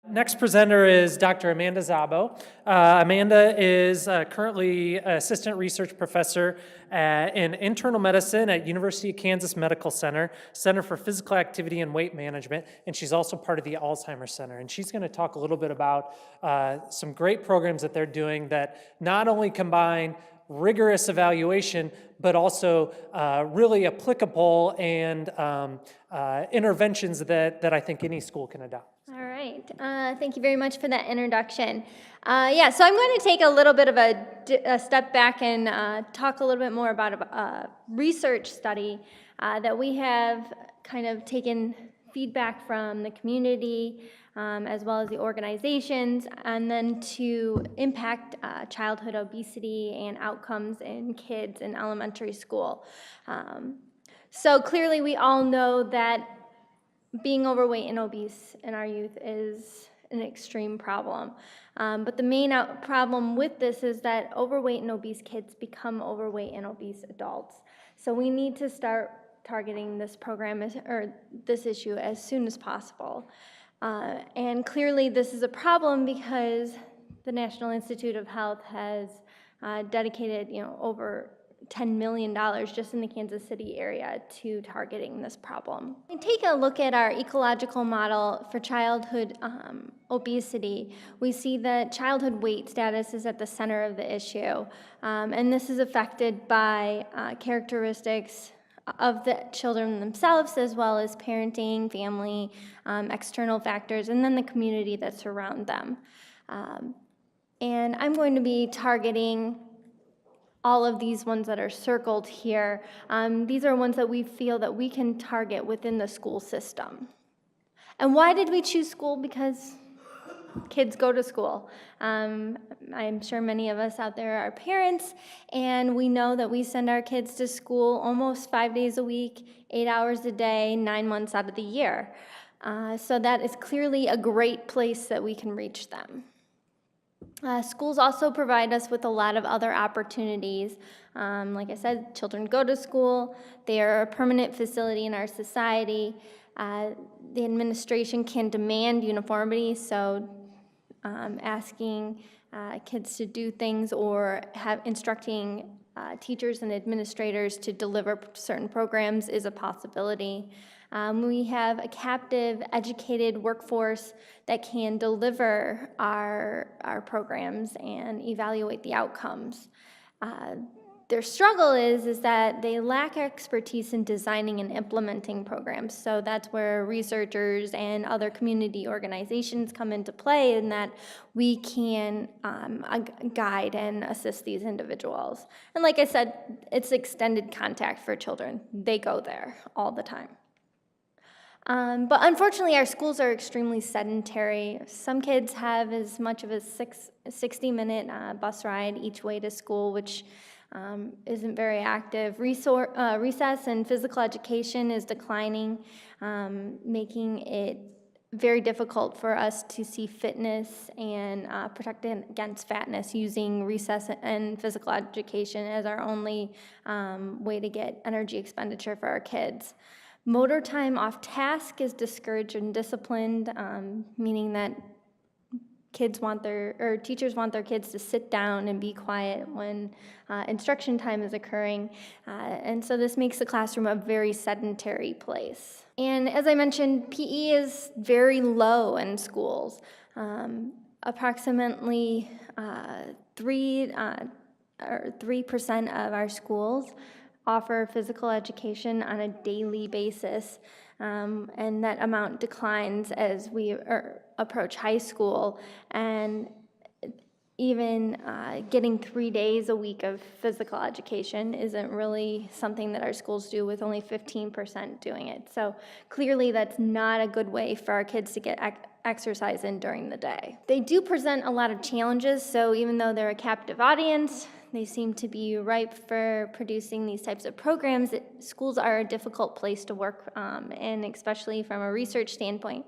Next presenter is Dr. Amanda Szabo. Amanda is currently assistant research professor in internal medicine at University of Kansas Medical Center, Center for Physical Activity and Weight Management, and she's also part of the Alzheimer's Center. And she's going to talk a little bit about some great programs that they're doing that not only combine rigorous evaluation, but also really applicable and interventions that I think any school can adopt. All right. Thank you very much for that introduction. So I'm going to take a little bit of a step back and talk a little bit more about a research study that we have kind of taken feedback from the community as well as the organizations, and then to impact childhood obesity and outcomes in kids in elementary school. So clearly we all know that being overweight and obese in our youth is an extreme problem. But the main problem with this is that overweight and obese kids become overweight and obese adults. So we need to start targeting this program or this issue as soon as possible. And clearly this is a problem because the National Institute of Health has dedicated over $10 million just in the Kansas City area to targeting this problem. We take a look at our ecological model for childhood obesity. We see that childhood weight status is at the center of the issue, and this is affected by characteristics of the children themselves, as well as parenting, family, external factors, and then the community that surround them. And I'm going to be targeting all of these ones that are circled here. These are ones that we feel that we can target within the school system. And why did we choose school? Because kids go to school. I'm sure many of us out there are parents, and we know that we send our kids to school almost 5 days a week, 8 hours a day, 9 months out of the year. So that is clearly a great place that we can reach them. Schools also provide us with a lot of other opportunities. Like I said, children go to school. They are a permanent facility in our society. The administration can demand uniformity, so asking kids to do things or instructing teachers and administrators to deliver certain programs is a possibility. We have a captive, educated workforce that can deliver our programs and evaluate the outcomes. Their struggle is that they lack expertise in designing and implementing programs. So that's where researchers and other community organizations come into play, in that we can guide and assist these individuals. And like I said, it's extended contact for children. They go there all the time. But unfortunately, our schools are extremely sedentary. Some kids have as much of a 60-minute bus ride each way to school, which isn't very active. Recess and physical education is declining, making it very difficult for us to see fitness and protect against fatness using recess and physical education as our only way to get energy expenditure for our kids. Motor time off task is discouraged and disciplined, meaning that teachers want their kids to sit down and be quiet when instruction time is occurring. And so this makes the classroom a very sedentary place. And as I mentioned, PE is very low in schools. Approximately 3% of our schools offer physical education on a daily basis, and that amount declines as we approach high school, and even getting 3 days a week of physical education isn't really something that our schools do, with only 15% doing it. So clearly that's not a good way for our kids to get exercise in during the day. They do present a lot of challenges, so even though they're a captive audience, they seem to be ripe for producing these types of programs. Schools are a difficult place to work, and especially from a research standpoint.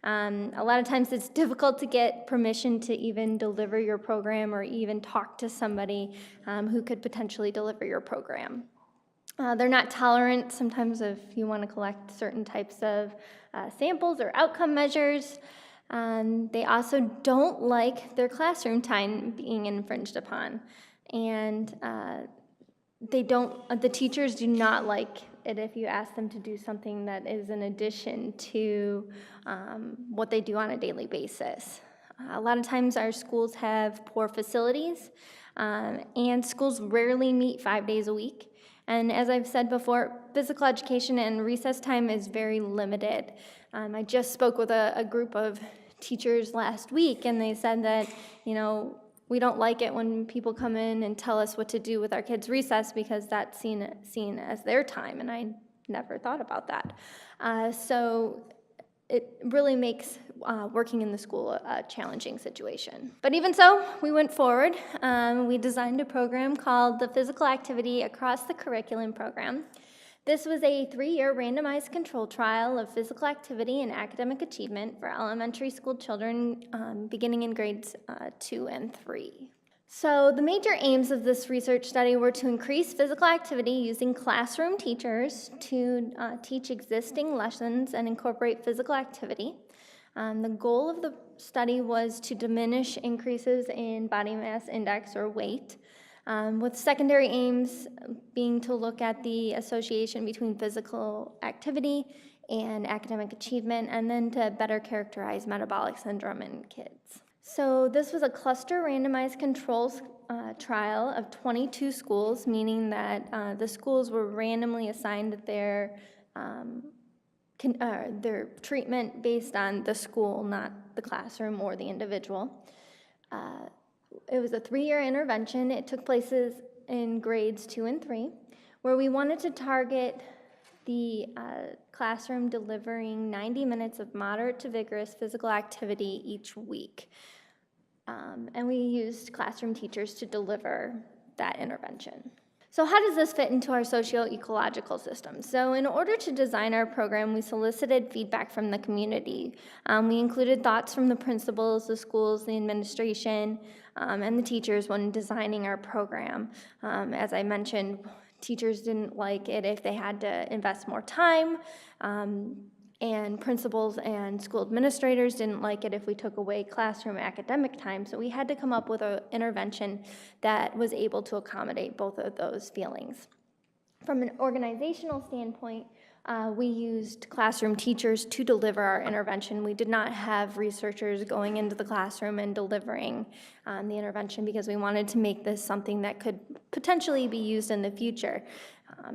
A lot of times it's difficult to get permission to even deliver your program or even talk to somebody who could potentially deliver your program. They're not tolerant sometimes if you want to collect certain types of samples or outcome measures. They also don't like their classroom time being infringed upon. And the teachers do not like it if you ask them to do something that is in addition to what they do on a daily basis. A lot of times our schools have poor facilities, and schools rarely meet 5 days a week. And as I've said before, physical education and recess time is very limited. I just spoke with a group of teachers last week, and they said that, we don't like it when people come in and tell us what to do with our kids' recess because that's seen as their time, and I never thought about that. So it really makes working in the school a challenging situation. But even so, we went forward. We designed a program called the Physical Activity Across the Curriculum Program. This was a 3-year randomized control trial of physical activity and academic achievement for elementary school children beginning in grades 2 and 3. So the major aims of this research study were to increase physical activity using classroom teachers to teach existing lessons and incorporate physical activity. The goal of the study was to diminish increases in body mass index or weight, with secondary aims being to look at the association between physical activity and academic achievement, and then to better characterize metabolic syndrome in kids. So this was a cluster randomized controls trial of 22 schools, meaning that the schools were randomly assigned their treatment based on the school, not the classroom or the individual. It was a 3-year intervention. It took place in grades 2 and 3, where we wanted to target the classroom delivering 90 minutes of moderate to vigorous physical activity each week. And we used classroom teachers to deliver that intervention. So how does this fit into our socio-ecological system? So in order to design our program, we solicited feedback from the community. We included thoughts from the principals, the schools, the administration, and the teachers when designing our program. As I mentioned, teachers didn't like it if they had to invest more time, and principals and school administrators didn't like it if we took away classroom academic time. So we had to come up with an intervention that was able to accommodate both of those feelings. From an organizational standpoint, we used classroom teachers to deliver our intervention. We did not have researchers going into the classroom and delivering the intervention because we wanted to make this something that could potentially be used in the future,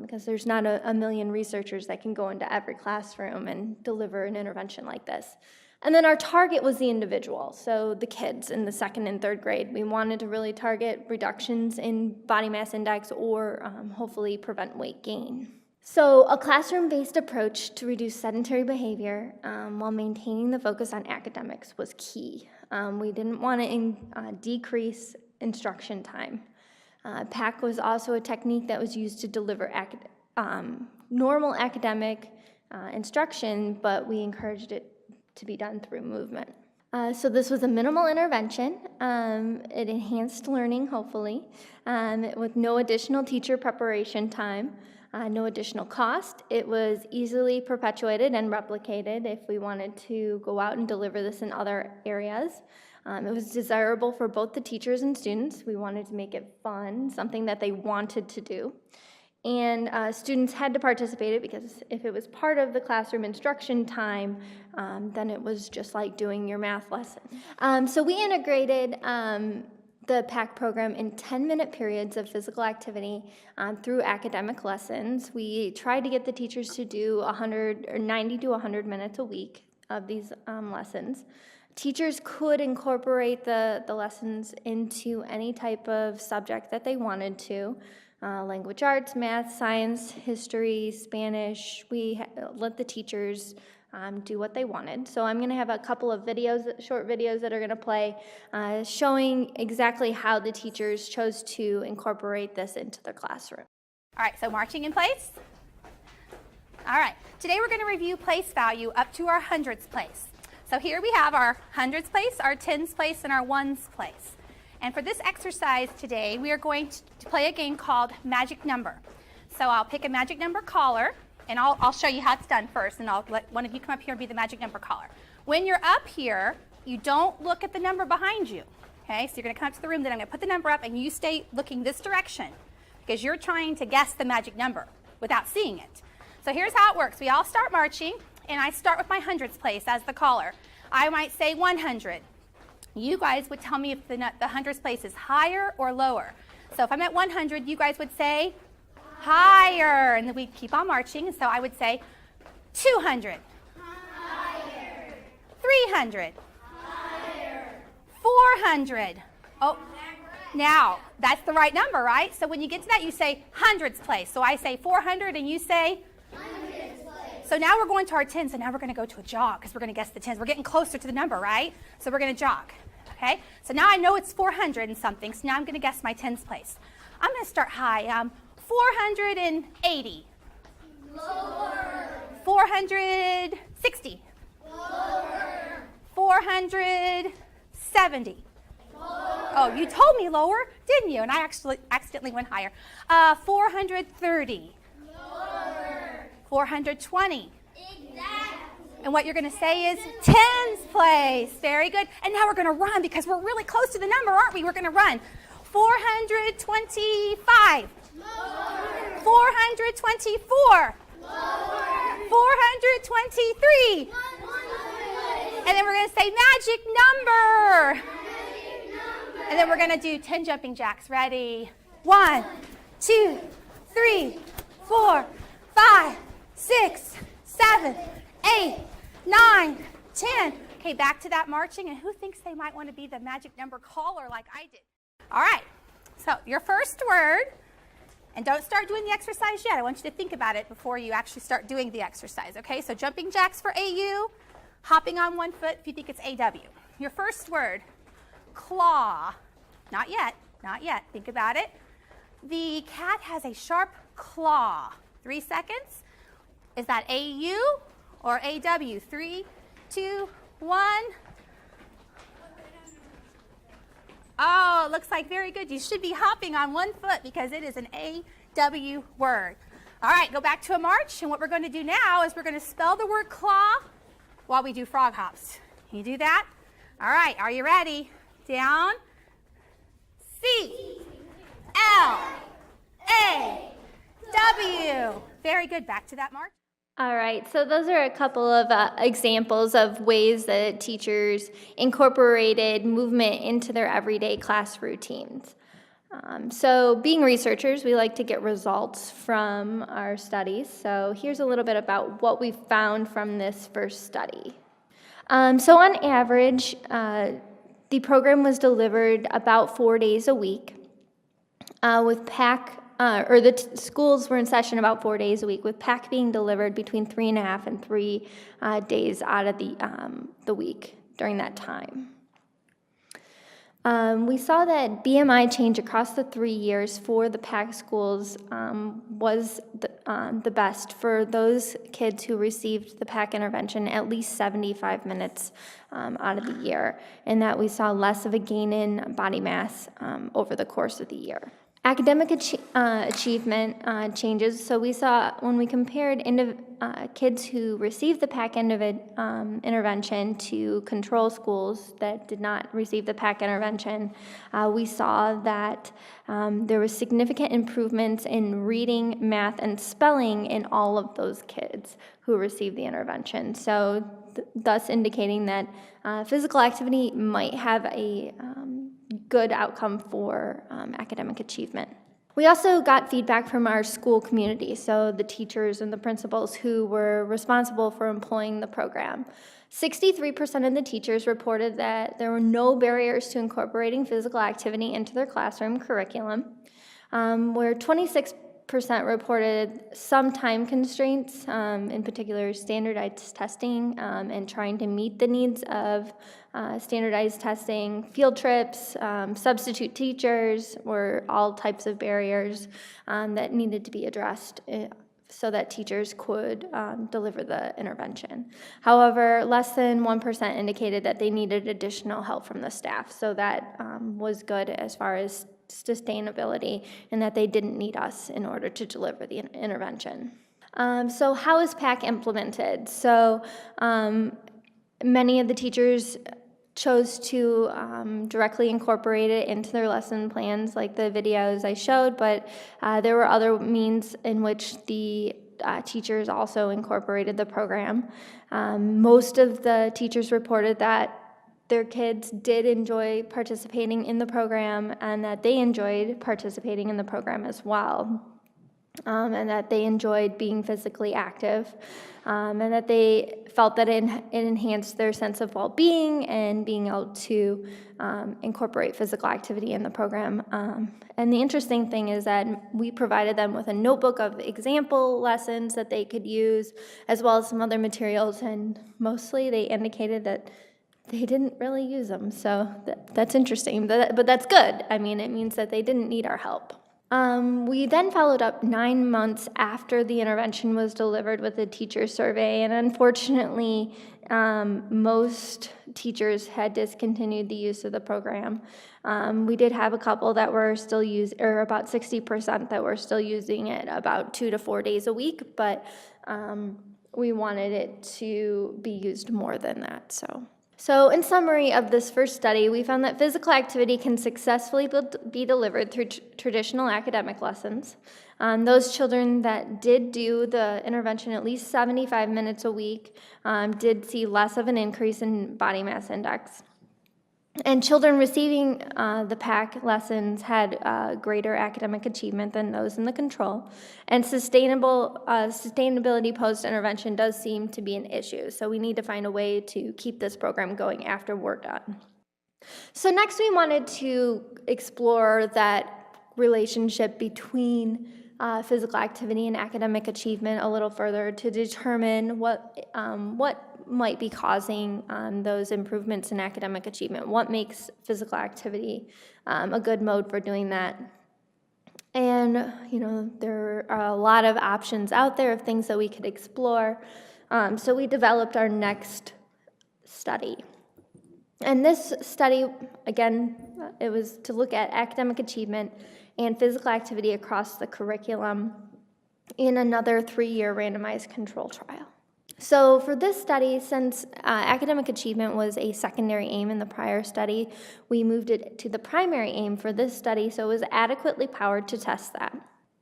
because there's not a million researchers that can go into every classroom and deliver an intervention like this. And then our target was the individual, so the kids in the 2nd and 3rd grade. We wanted to really target reductions in body mass index or hopefully prevent weight gain. So a classroom-based approach to reduce sedentary behavior while maintaining the focus on academics was key. We didn't want to decrease instruction time. PAC was also a technique that was used to deliver normal academic instruction, but we encouraged it to be done through movement. So this was a minimal intervention. It enhanced learning, hopefully, with no additional teacher preparation time. No additional cost. It was easily perpetuated and replicated if we wanted to go out and deliver this in other areas. It was desirable for both the teachers and students. We wanted to make it fun, something that they wanted to do. And students had to participate in it because if it was part of the classroom instruction time, then it was just like doing your math lesson. So we integrated the PAC program in 10-minute periods of physical activity through academic lessons. We tried to get the teachers to do 90 to 100 minutes a week of these lessons. Teachers could incorporate the lessons into any type of subject that they wanted to. Language arts, math, science, history, Spanish. We let the teachers do what they wanted. So I'm going to have a couple of short videos that are going to play showing exactly how the teachers chose to incorporate this into their classroom. All right, so marching in place. All right, today we're going to review place value up to our hundredths place. So here we have our hundredths place, our tens place, and our ones place. And for this exercise today, we are going to play a game called Magic Number. So I'll pick a magic number caller, and I'll show you how it's done first, and I'll let one of you come up here and be the magic number caller. When you're up here, you don't look at the number behind you. Okay, so you're going to come up to the room, then I'm going to put the number up, and you stay looking this direction because you're trying to guess the magic number without seeing it. So here's how it works. We all start marching, and I start with my hundreds place as the caller. I might say 100. You guys would tell me if the hundreds place is higher or lower. So if I'm at 100, you guys would say higher, and then we'd keep on marching. And so I would say 200, higher, 300, higher, 400. Oh, now that's the right number, right? So when you get to that, you say hundreds place. So I say 400, and you say hundreds place. So now we're going to our tens, and now we're going to go to a jog because we're going to guess the tens. We're getting closer to the number, right? So we're going to jog. Okay, so now I know it's 400 and something, so now I'm going to guess my tens place. I'm going to start high. 480. Lower. 460. Lower. 470. Lower. Oh, you told me lower, didn't you? And I actually accidentally went higher. 430. Lower. 420. Exactly. And what you're going to say is tens place. Very good. And now we're going to run because we're really close to the number, aren't we? We're going to run. 425. Lower. 424. Lower. 423. 100. And then we're going to say magic number. And then we're going to do 10 jumping jacks. Ready? 1, 2, 3, 4, 5, 6, 7, 8, 9, 10. Okay, back to that marching. And who thinks they might want to be the magic number caller like I did? All right. So your first word, and don't start doing the exercise yet. I want you to think about it before you actually start doing the exercise. Okay, so jumping jacks for AU, hopping on one foot if you think it's AW. Your first word, claw. Not yet, not yet. Think about it. The cat has a sharp claw. 3 seconds. Is that AU or AW? 3, 2, 1. Oh, it looks like very good. You should be hopping on one foot because it is an AW word. All right, go back to a march. And what we're going to do now is we're going to spell the word claw while we do frog hops. Can you do that? All right, are you ready? Down. C, L, A, W. Very good. Back to that march. All right, so those are a couple of examples of ways that teachers incorporated movement into their everyday class routines. So being researchers, we like to get results from our studies. So here's a little bit about what we found from this first study. So on average, the program was delivered about 4 days a week with PAC. Schools were in session about 4 days a week, with PAC being delivered between 3.5 and 3 days out of the week during that time. We saw that BMI change across the 3 years for the PAC schools was the best for those kids who received the PAC intervention at least 75 minutes out of the year, and that we saw less of a gain in body mass over the course of the year. Academic achievement changes. So we saw when we compared kids who received the PAC intervention to control schools that did not receive the PAC intervention, we saw that there was significant improvements in reading, math, and spelling in all of those kids who received the intervention. So thus indicating that physical activity might have a good outcome for academic achievement. We also got feedback from our school community, so the teachers and the principals who were responsible for employing the program. 63% of the teachers reported that there were no barriers to incorporating physical activity into their classroom curriculum, where 26% reported some time constraints, in particular standardized testing and trying to meet the needs of standardized testing. Field trips, substitute teachers were all types of barriers that needed to be addressed so that teachers could deliver the intervention. However, less than 1% indicated that they needed additional help from the staff, so that was good as far as sustainability, and that they didn't need us in order to deliver the intervention. So how is PAC implemented? So Many of the teachers chose to directly incorporate it into their lesson plans, like the videos I showed, but there were other means in which the teachers also incorporated the program. Most of the teachers reported that their kids did enjoy participating in the program and that they enjoyed participating in the program as well. And that they enjoyed being physically active, and that they felt that it enhanced their sense of well-being and being able to incorporate physical activity in the program. And the interesting thing is that we provided them with a notebook of example lessons that they could use, as well as some other materials, and mostly they indicated that they didn't really use them. So that's interesting, but that's good. I mean, it means that they didn't need our help. We then followed up 9 months after the intervention was delivered with a teacher survey, and unfortunately, most teachers had discontinued the use of the program. We did have a couple that were still or about 60% that were still using it about 2 to 4 days a week, but we wanted it to be used more than that, So in summary of this first study, we found that physical activity can successfully be delivered through traditional academic lessons. Those children that did do the intervention at least 75 minutes a week did see less of an increase in body mass index. And children receiving the PAC lessons had greater academic achievement than those in the control. And sustainability post-intervention does seem to be an issue. So we need to find a way to keep this program going after we're done. So next we wanted to explore that relationship between physical activity and academic achievement a little further to determine what might be causing those improvements in academic achievement. What makes physical activity a good mode for doing that? And, there are a lot of options out there of things that we could explore. So we developed our next study. And this study, again, it was to look at academic achievement and physical activity across the curriculum in another 3-year randomized control trial. So for this study, since academic achievement was a secondary aim in the prior study, we moved it to the primary aim for this study, so it was adequately powered to test that.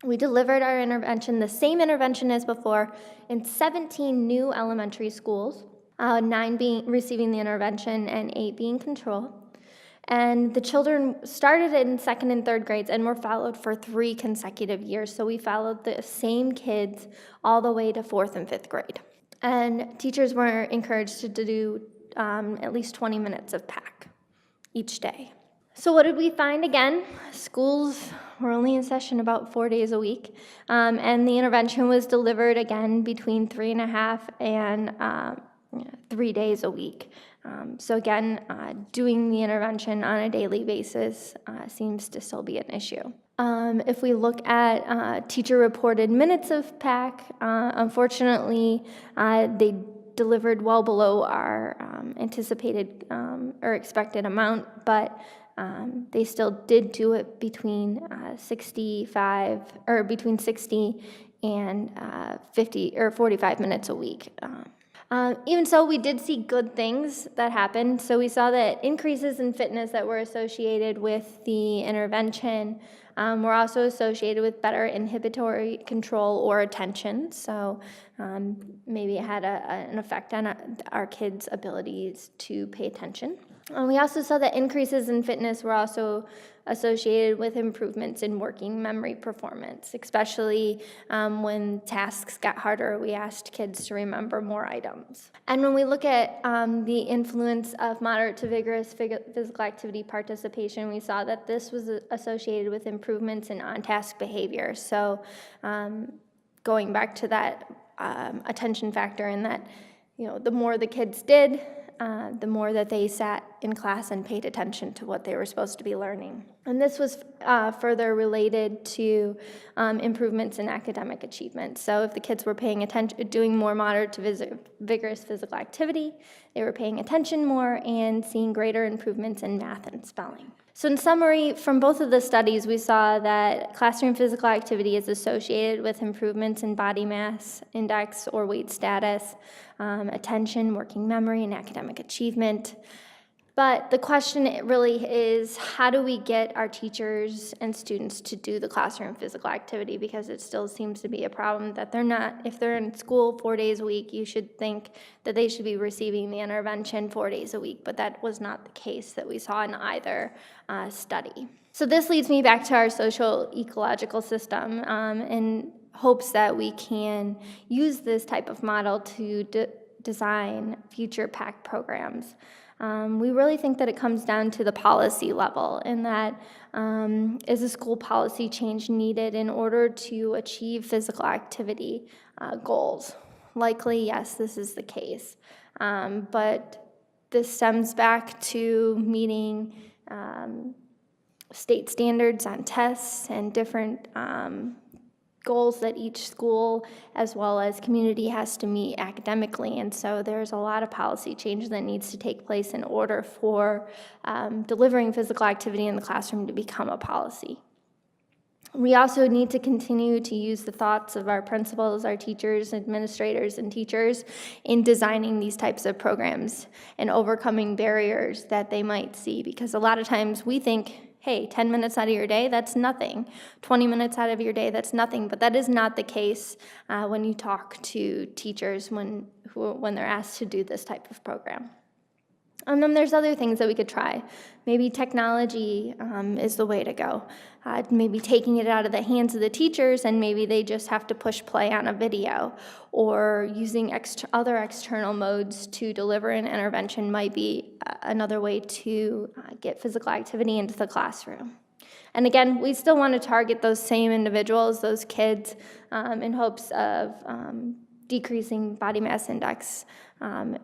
We delivered our intervention, the same intervention as before, in 17 new elementary schools, 9 receiving the intervention and 8 being control. And the children started in 2nd and 3rd grades and were followed for 3 consecutive years. So we followed the same kids all the way to 4th and 5th grade. And teachers were encouraged to do at least 20 minutes of PAC each day. So what did we find again? Schools were only in session about 4 days a week, and the intervention was delivered again between 3.5 and 3 days a week. So again, doing the intervention on a daily basis seems to still be an issue. If we look at teacher-reported minutes of PAC, unfortunately, they delivered well below our anticipated or expected amount, but they still did do it between 60 and 50 or 45 minutes a week. Even so, we did see good things that happened. So we saw that increases in fitness that were associated with the intervention were also associated with better inhibitory control or attention. So maybe it had an effect on our kids' abilities to pay attention. We also saw that increases in fitness were also associated with improvements in working memory performance, especially when tasks got harder. We asked kids to remember more items. And when we look at the influence of moderate to vigorous physical activity participation, we saw that this was associated with improvements in on-task behavior. So going back to that attention factor, in that, the more the kids did, the more that they sat in class and paid attention to what they were supposed to be learning. And this was further related to improvements in academic achievement. So if the kids were paying attention, doing more moderate to vigorous physical activity, they were paying attention more and seeing greater improvements in math and spelling. So in summary, from both of the studies, we saw that classroom physical activity is associated with improvements in body mass index or weight status, attention, working memory, and academic achievement. But the question really is, how do we get our teachers and students to do the classroom physical activity? Because it still seems to be a problem that they're not, if they're in school 4 days a week, you should think that they should be receiving the intervention 4 days a week, but that was not the case that we saw in either study. So this leads me back to our social ecological system in hopes that we can use this type of model to design future PAC programs. We really think that it comes down to the policy level, and that is a school policy change needed in order to achieve physical activity goals? Likely, yes, this is the case. But this stems back to meeting state standards on tests and different goals that each school as well as community has to meet academically. And so there's a lot of policy change that needs to take place in order for delivering physical activity in the classroom to become a policy. We also need to continue to use the thoughts of our principals, our teachers, administrators, and teachers in designing these types of programs and overcoming barriers that they might see, because a lot of times we think, hey, 10 minutes out of your day, that's nothing. 20 minutes out of your day, that's nothing. But that is not the case when you talk to teachers when they're asked to do this type of program. And then there's other things that we could try. Maybe technology is the way to go. Maybe taking it out of the hands of the teachers, and maybe they just have to push play on a video, or using other external modes to deliver an intervention might be another way to get physical activity into the classroom. And again, we still want to target those same individuals, those kids, in hopes of decreasing body mass index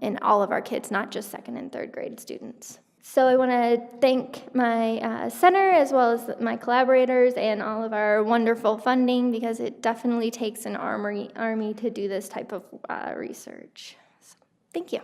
in all of our kids, not just second and third grade students. So I want to thank my center as well as my collaborators and all of our wonderful funding, because it definitely takes an army to do this type of research. So, thank you.